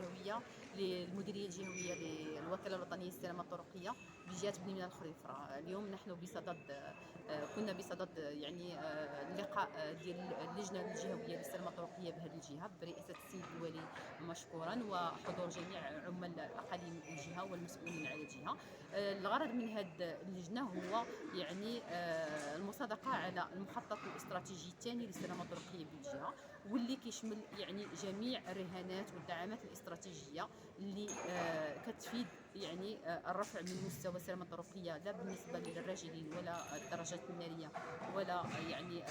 الجهويه للمديريه الجهويه للوكاله الوطنيه للسلامه الطرقيه بجهه بن من الخريفره. اليوم نحن بصدد كنا بصدد يعني اللقاء ديال اللجنه الجهويه للسلامه الطرقيه بهذه الجهه برئاسه السيد الوالي مشكورا وحضور جميع عمال اقاليم الجهه والمسؤولين على الجهه. الغرض من هذه اللجنه هو يعني المصادقه على المخطط الاستراتيجي الثاني للسلامه الطرقيه بالجهه، واللي كيشمل يعني جميع الرهانات والدعامات الاستراتيجيه اللي كتفيد يعني الرفع من مستوى السلامه الطرقيه لا بالنسبه للراجلين ولا الدراجات الناريه ولا يعني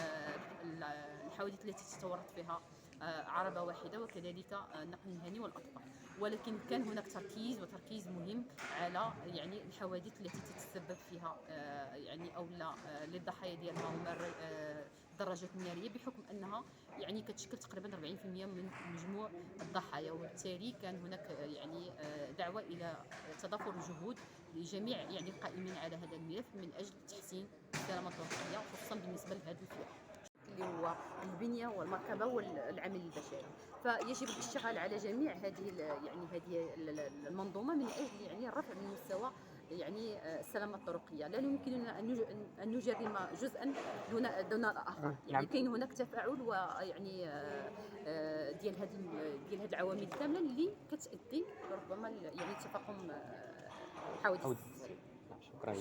الحوادث التي تتورط فيها عربه واحده، وكذلك النقل المهني والاطفال. ولكن كان هناك تركيز مهم على يعني الحوادث التي تتسبب فيها يعني او لا للضحايا ديالها هما الدراجات الناريه، بحكم انها يعني كتشكل تقريبا 40% من مجموع الضحايا. وبالتالي كان هناك يعني دعوه الى تضافر الجهود لجميع يعني القائمين على هذا الملف من اجل تحسين السلامه الطرقيه، خصوصا بالنسبه لهذه الفئه اللي هو البنيه والمركبه والعمل البشري. فيجب الاشتغال على جميع هذه المنظومه من اجل يعني الرفع من مستوى يعني السلامه الطرقيه. لا يمكننا ان نجرم جزءا دون الاخر، يعني نعم. كاين هناك تفاعل ويعني ديال هذه العوامل كامله اللي كتادي ربما يعني تفاقم حوادث حاول. السير. نعم، شكرا.